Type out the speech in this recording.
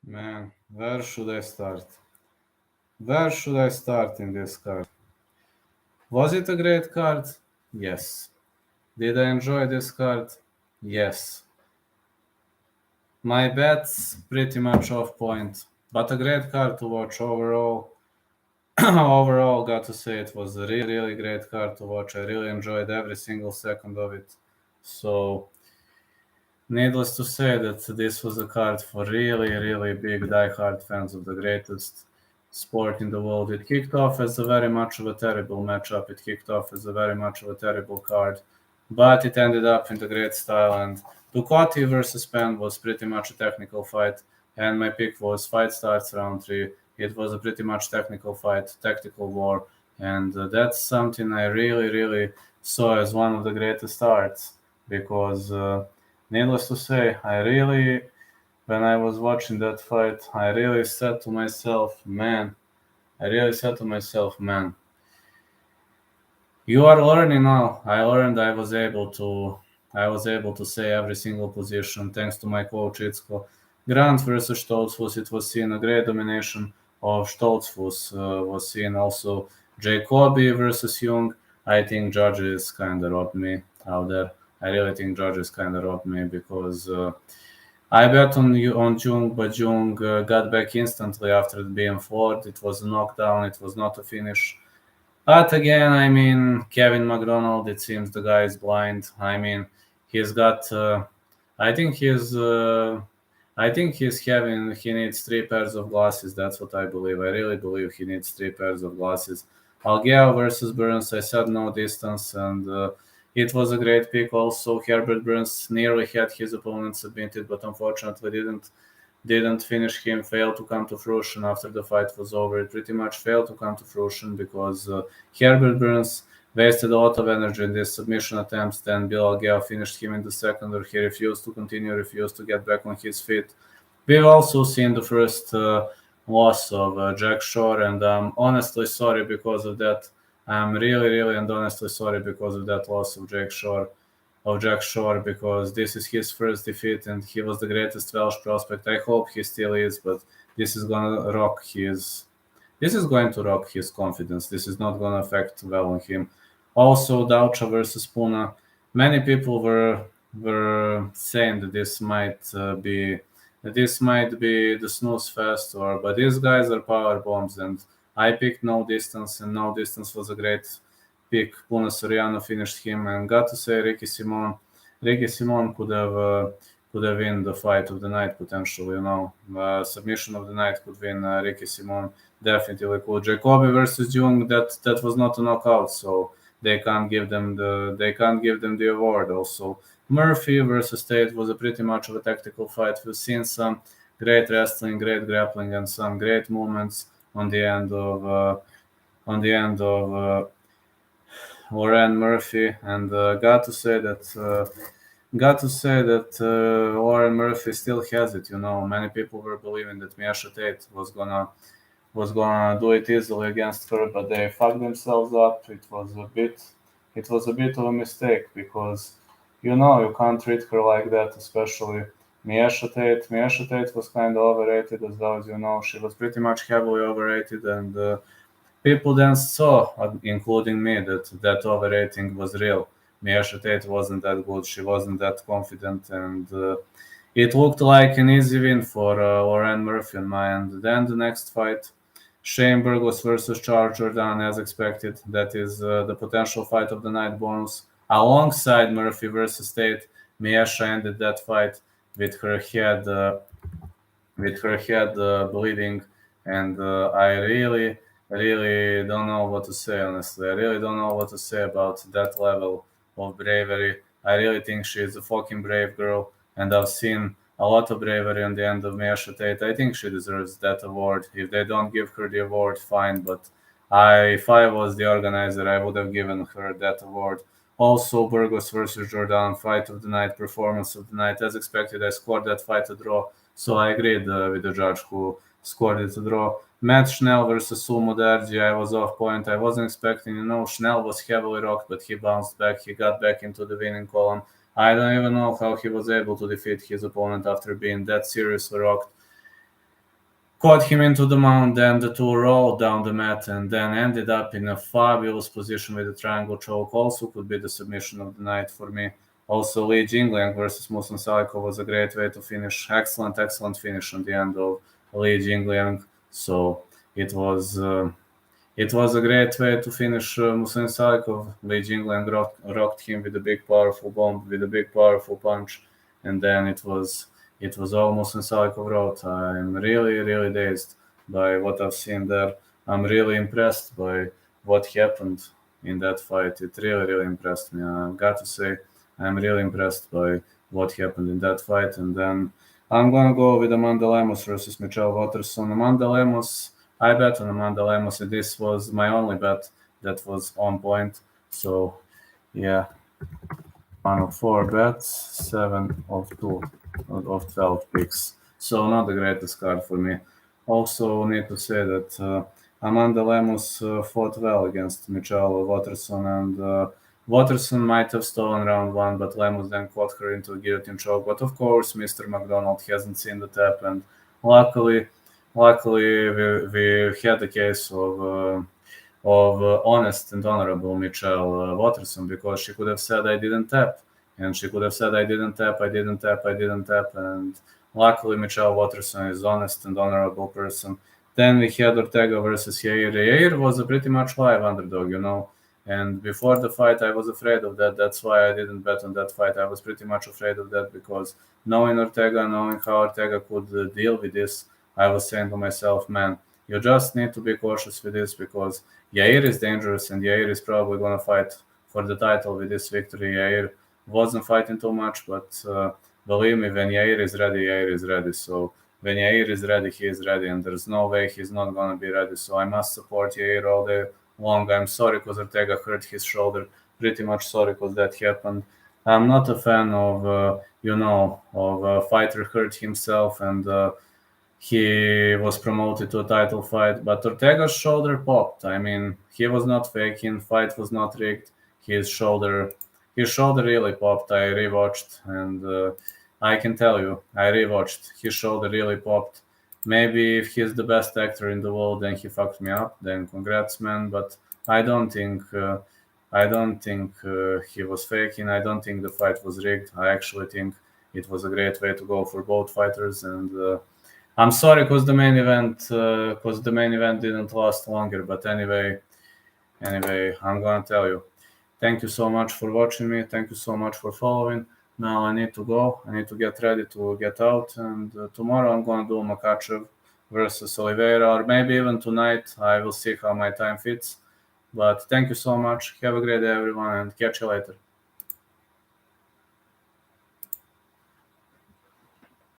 Man, where should I start? Where should I start in this card? Was it a great card? Yes. Did I enjoy this card? Yes. My bets pretty much off point, but a great card to watch overall. Overall, got to say it was a really great card to watch. I really enjoyed every single second of it. So, needless to say that this was a card for really big die-hard fans of the greatest sport in the world. It kicked off as a very much of a terrible matchup. It kicked off as a very much of a terrible card, but it ended up in the great style. And Ducati versus Penn was pretty much a technical fight, and my pick was fight starts round 3. It was a pretty much technical fight, tactical war, and that's something I really saw as one of the greatest arts because. Needless to say, when I was watching that fight, I really said to myself, man, you are learning now. I learned I was able to say every single position thanks to my coach Itzko. Grant versus Stoltzfus, it was seen a great domination of Stoltzfus was seen also. Jacoby versus Jung, I think judges kind of robbed me out there. I really think judges kind of robbed me because I bet on Jung, but Jung got back instantly after being floored. It was a knockdown. It was not a finish. But again, I mean, Kevin McDonald, it seems the guy is blind. I mean, he's got, I think he's, he needs 3 pairs of glasses. That's what I believe. I really believe he needs 3 pairs of glasses. Algea versus Burns, I said no distance, and it was a great pick. Also, Herbert Burns nearly had his opponent submitted, but unfortunately didn't finish him, failed to come to fruition after the fight was over. It pretty much failed to come to fruition because Herbert Burns wasted a lot of energy in these submission attempts. Then Bill Algea finished him in the second, where he refused to continue, refused to get back on his feet. We've also seen the first loss of Jack Shore, and I'm honestly sorry because of that. I'm really and honestly sorry because of that loss of Jack Shore because this is his first defeat and he was the greatest Welsh prospect. I hope he still is, but this is going to rock his confidence. This is not going to affect well on him. Also, Daucha versus Puna. Many people were saying that this might be the snooze fest, but these guys are power bombs, and I picked no distance, and no distance was a great pick. Puna Soriano finished him, and got to say Ricky Simon could have win the fight of the night potentially. Submission of the night could win. Ricky Simon definitely could. Jacoby versus Jung, that was not a knockout, so they can't give them the award. Also, Murphy versus Tate was a pretty much of a tactical fight. We've seen some great wrestling, great grappling, and some great movements on the end of Warren Murphy, and got to say that Warren Murphy still has it. Many people were believing that Miesha Tate was gonna do it easily against her, but they fucked themselves up. It was a bit of a mistake because you can't treat her like that, especially Miesha Tate. Miesha Tate was kind of overrated as well as she was pretty much heavily overrated, and people then saw, including me, that overrating was real. Miesha Tate wasn't that good. She wasn't that confident, and it looked like an easy win for Warren Murphy on my end. Then the next fight, Shane Burgos versus Charles Jordan, as expected. That is the potential fight of the night bonus. Alongside Murphy versus Tate, Miesha ended that fight with her head bleeding, and I really don't know what to say. Honestly, I really don't know what to say about that level of bravery. I really think she is a fucking brave girl, and I've seen a lot of bravery on the end of Miesha Tate. I think she deserves that award. If they don't give her the award, fine, but if I was the organizer, I would have given her that award. Also, Burgos versus Jordan, fight of the night, performance of the night. As expected, I scored that fight a draw, so I agreed with the judge who scored it a draw. Matt Schnell versus Sulmo Darji, I was off point. I wasn't expecting, Schnell was heavily rocked, but he bounced back. He got back into the winning column. I don't even know how he was able to defeat his opponent after being that seriously rocked. caught him into the mount, then the two rolled down the mat, and then ended up in a fabulous position with a triangle choke. Also could be the submission of the night for me. Also, Li Jingliang versus Musan Saliko was a great way to finish. Excellent finish on the end of Li Jingliang. So it was a great way to finish Musan Salikov. Li Jingliang rocked him with a big powerful bomb, with a big powerful punch, and then it was almost in Salikov wrote. I'm really dazed by what I've seen there. I'm really impressed by what happened in that fight. It really impressed me. I've got to say, I'm really impressed by what happened in that fight. And then I'm gonna go with Amanda Lemos versus Michelle Watterson. Amanda Lemos, I bet on Amanda Lemos, and this was my only bet that was on point. So yeah, 1 of 4 bets, 7 of 12 picks. So not the greatest card for me. Also need to say that Amanda Lemos fought well against Michelle Watterson, and Watterson might have stolen round 1, but Lemos then caught her into a guillotine choke. But of course, Mr. McDonald hasn't seen the tap, and luckily, we had the case of honest and honorable Michelle Watterson, because she could have said I didn't tap, and she could have said I didn't tap, and luckily Michelle Watterson is honest and honorable person. Then we had Ortega versus Yair. Yair was a pretty much live underdog, and before the fight I was afraid of that. That's why I didn't bet on that fight. I was pretty much afraid of that, because knowing Ortega, knowing how Ortega could deal with this, I was saying to myself, man, you just need to be cautious with this, because Yair is dangerous, and Yair is probably going to fight for the title with this victory. Yair wasn't fighting too much, but believe me, when Yair is ready. So when Yair is ready, he is ready, and there's no way he's not going to be ready. So I must support Yair all day long. I'm sorry because Ortega hurt his shoulder. Pretty much sorry because that happened. I'm not a fan of a fighter hurt himself and he was promoted to a title fight, but Ortega's shoulder popped. I mean, he was not faking. Fight was not rigged. His shoulder really popped. I rewatched, and I can tell you, I rewatched. His shoulder really popped. Maybe if he's the best actor in the world, then he fucked me up. Then congrats, man. But I don't think. He was faking. I don't think the fight was rigged. I actually think it was a great way to go for both fighters, and I'm sorry because the main event didn't last longer. But anyway, I'm gonna tell you. Thank you so much for watching me. Thank you so much for following. Now I need to go. I need to get ready to get out. And tomorrow I'm gonna do Makachev versus Oliveira, or maybe even tonight. I will see how my time fits. But thank you so much. Have a great day, everyone, and catch you later.